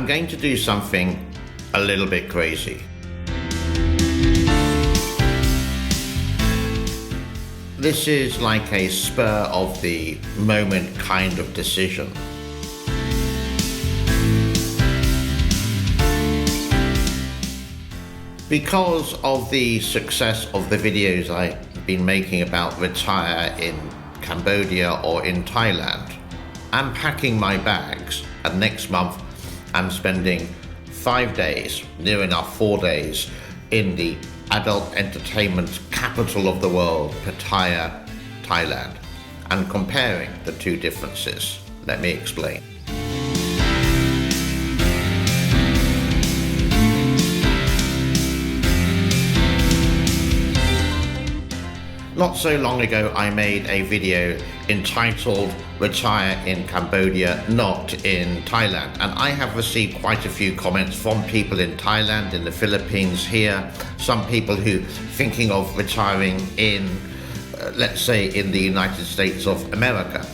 I'm going to do something a little bit crazy. This is like a spur of the moment kind of decision. Because of the success of the videos I've been making about retire in Cambodia or in Thailand, I'm packing my bags, and next month I'm spending 5 days, near enough 4 days, in the adult entertainment capital of the world, Pattaya, Thailand, and comparing the two differences. Let me explain. Not so long ago, I made a video entitled Retire in Cambodia, Not in Thailand. And I have received quite a few comments from people in Thailand, in the Philippines here, some people who thinking of retiring in, let's say, in the United States of America.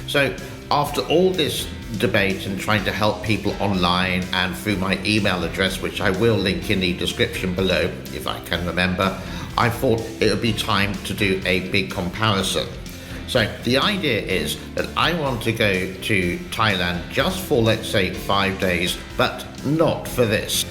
So after all this debate and trying to help people online and through my email address, which I will link in the description below if I can remember, I thought it would be time to do a big comparison. So the idea is that I want to go to Thailand just for, let's say, 5 days, but not for this.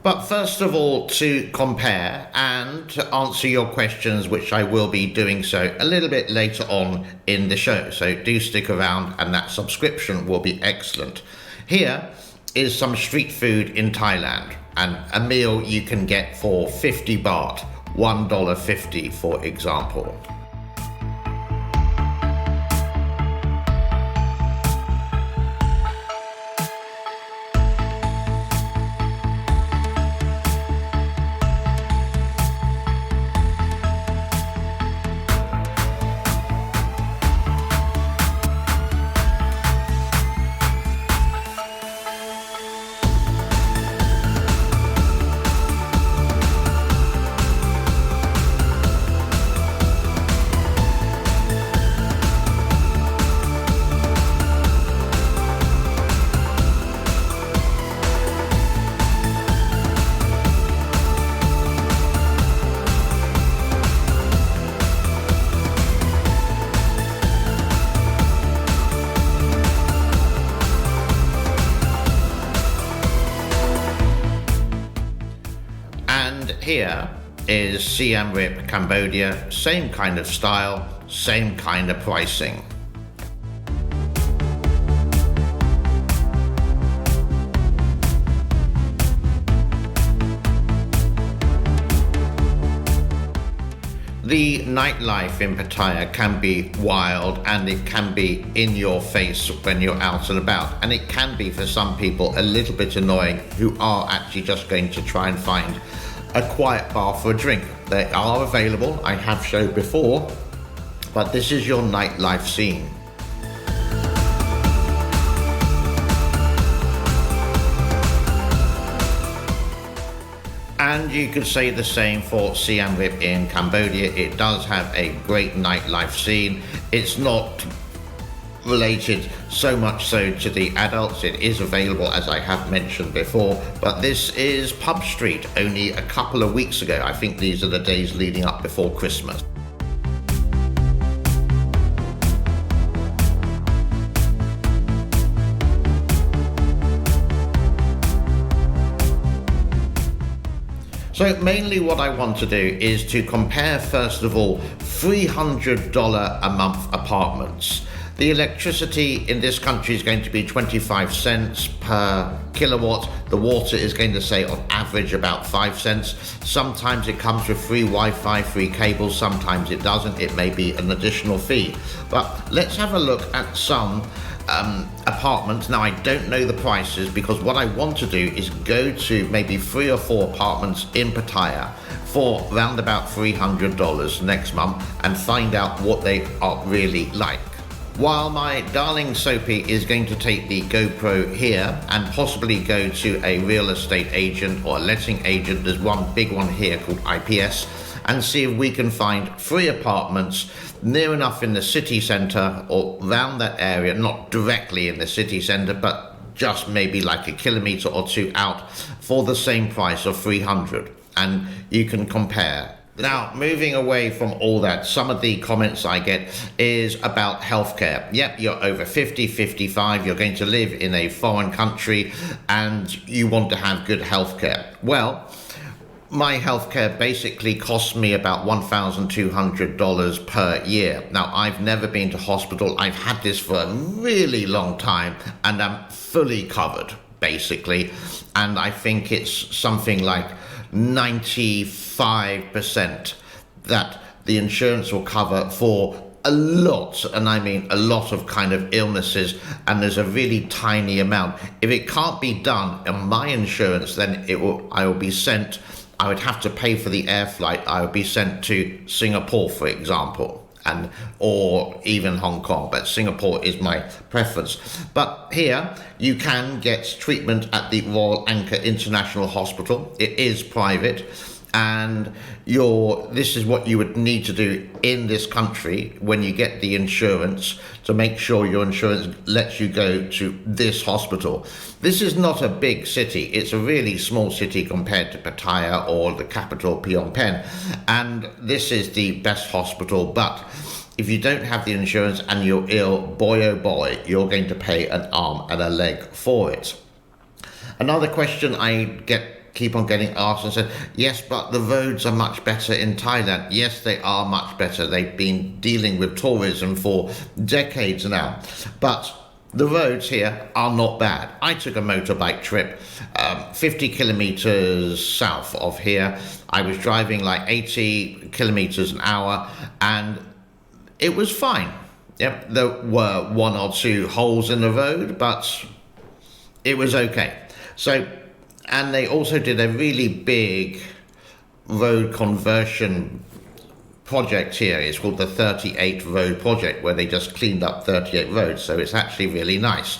But first of all, to compare and to answer your questions, which I will be doing so a little bit later on in the show. So do stick around, and that subscription will be excellent. Here is some street food in Thailand, and a meal you can get for 50 baht, $1.50 for example. Here is Siem Reap, Cambodia, same kind of style, same kind of pricing. The nightlife in Pattaya can be wild, and it can be in your face when you're out and about, and it can be for some people a little bit annoying who are actually just going to try and find a quiet bar for a drink. They are available, I have showed before, but this is your nightlife scene. And you could say the same for Siem Reap in Cambodia. It does have a great nightlife scene. It's not related so much so to the adults. It is available, as I have mentioned before, but this is Pub Street only a couple of weeks ago. I think these are the days leading up before Christmas. So mainly what I want to do is to compare, first of all, $300 a month apartments. The electricity in this country is going to be 25 cents per kilowatt. The water is going to say on average about 5 cents. Sometimes it comes with free Wi-Fi, free cables, sometimes it doesn't. It may be an additional fee. But let's have a look at some apartments. Now, I don't know the prices, because what I want to do is go to maybe 3 or 4 apartments in Pattaya for around about $300 next month and find out what they are really like. While my darling Sophie is going to take the GoPro here and possibly go to a real estate agent or a letting agent. There's one big one here called IPS, and see if we can find free apartments near enough in the city centre or around that area, not directly in the city centre, but just maybe like a kilometre or two out for the same price of 300, and you can compare. Now, moving away from all that, some of the comments I get is about healthcare. Yep, you're over 50, 55, you're going to live in a foreign country and you want to have good healthcare. Well, my healthcare basically costs me about $1,200 per year. Now, I've never been to hospital. I've had this for a really long time and I'm fully covered, basically. And I think it's something like 95% that the insurance will cover for a lot, and I mean a lot of kind of illnesses, and there's a really tiny amount. If it can't be done on my insurance, then I will be sent, I would have to pay for the air flight, I would be sent to Singapore, for example, or even Hong Kong, but Singapore is my preference. But here you can get treatment at the Royal Anchor International Hospital. It is private, and this is what you would need to do in this country when you get the insurance, to make sure your insurance lets you go to this hospital. This is not a big city. It's a really small city compared to Pattaya or the capital, Phnom Penh. And this is the best hospital. But if you don't have the insurance and you're ill, boy oh boy, you're going to pay an arm and a leg for it. Another question I keep on getting asked and said, yes, but the roads are much better in Thailand. Yes, they are much better. They've been dealing with tourism for decades now. But the roads here are not bad. I took a motorbike trip 50 kilometers south of here. I was driving like 80 kilometers an hour and it was fine. Yep, there were one or two holes in the road, but it was okay. And they also did a really big road conversion project here. It's called the 38 Road Project, where they just cleaned up 38 roads. So it's actually really nice.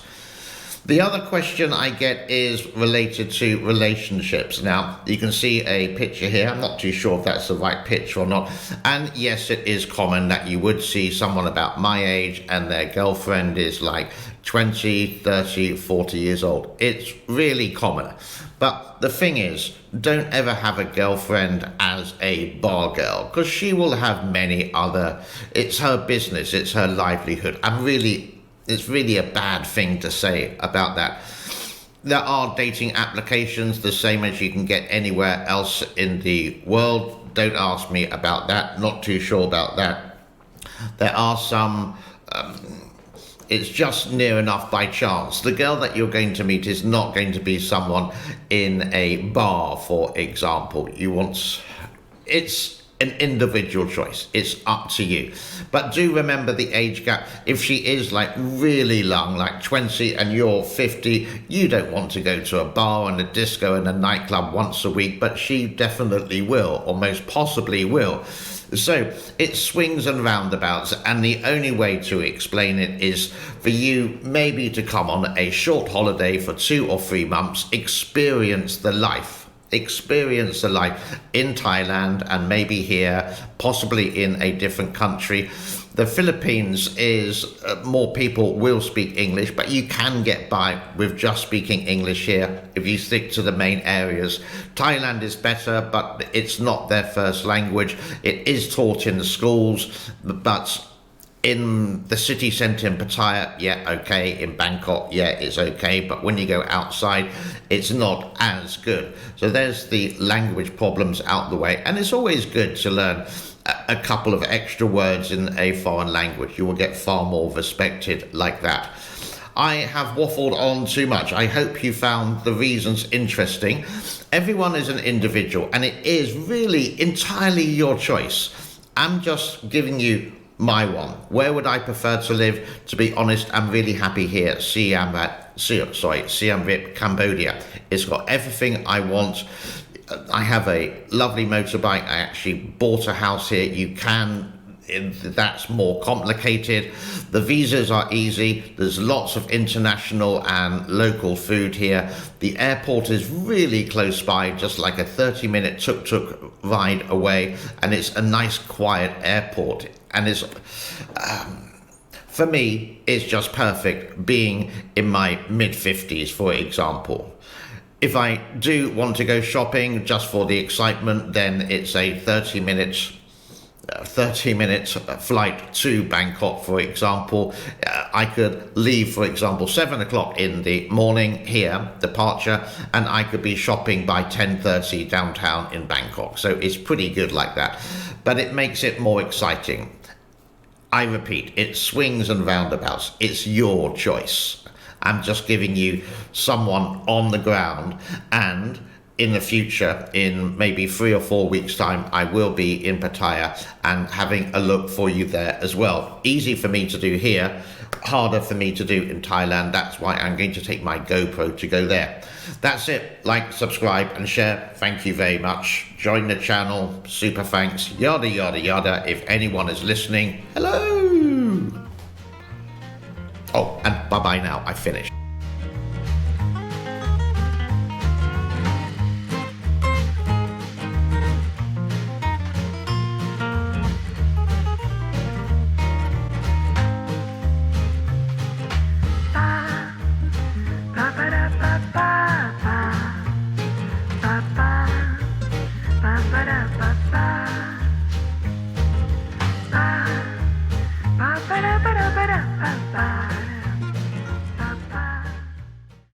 The other question I get is related to relationships. Now, you can see a picture here. I'm not too sure if that's the right picture or not. And yes, it is common that you would see someone about my age and their girlfriend is like 20, 30, 40 years old. It's really common. But the thing is, don't ever have a girlfriend as a bar girl, because she will have many other, it's her business, it's her livelihood. It's really a bad thing to say about that. There are dating applications the same as you can get anywhere else in the world. Don't ask me about that, not too sure about that. There are some, it's just near enough by chance. The girl that you're going to meet is not going to be someone in a bar, for example. It's an individual choice. It's up to you. But do remember the age gap. If she is like really young, like 20 and you're 50, you don't want to go to a bar and a disco and a nightclub once a week, but she definitely will, or most possibly will. So it swings and roundabouts, and the only way to explain it is for you maybe to come on a short holiday for 2 or 3 months, experience the life in Thailand and maybe here, possibly in a different country. The Philippines is more people will speak English, but you can get by with just speaking English here if you stick to the main areas. Thailand is better, but it's not their first language. It is taught in the schools, but in the city centre in Pattaya, yeah, okay. In Bangkok, yeah, it's okay. But when you go outside, it's not as good. So there's the language problems out the way. And it's always good to learn a couple of extra words in a foreign language. You will get far more respected like that. I have waffled on too much. I hope you found the reasons interesting. Everyone is an individual, and it is really entirely your choice. I'm just giving you my one. Where would I prefer to live? To be honest, I'm really happy here. Siem Reap, Cambodia. It's got everything I want. I have a lovely motorbike. I actually bought a house here. You can that's more complicated. The visas are easy. There's lots of international and local food here. The airport is really close by, just like a 30-minute tuk-tuk ride away, and it's a nice, quiet airport. And it's, for me, it's just perfect being in my mid-50s, for example. If I do want to go shopping just for the excitement, then it's a 30 minutes flight to Bangkok, for example. I could leave, for example, 7 o'clock in the morning here, departure, and I could be shopping by 10:30 downtown in Bangkok. So it's pretty good like that. But it makes it more exciting. I repeat, it's swings and roundabouts. It's your choice. I'm just giving you someone on the ground, and in the future, in maybe 3 or 4 weeks' time, I will be in Pattaya and having a look for you there as well. Easy for me to do here, harder for me to do in Thailand. That's why I'm going to take my GoPro to go there. That's it. Like, subscribe and share. Thank you very much. Join the channel. Super thanks. Yada, yada, yada. If anyone is listening, hello. Oh, and bye-bye now. I finished. Ba ba da ba ba ba ba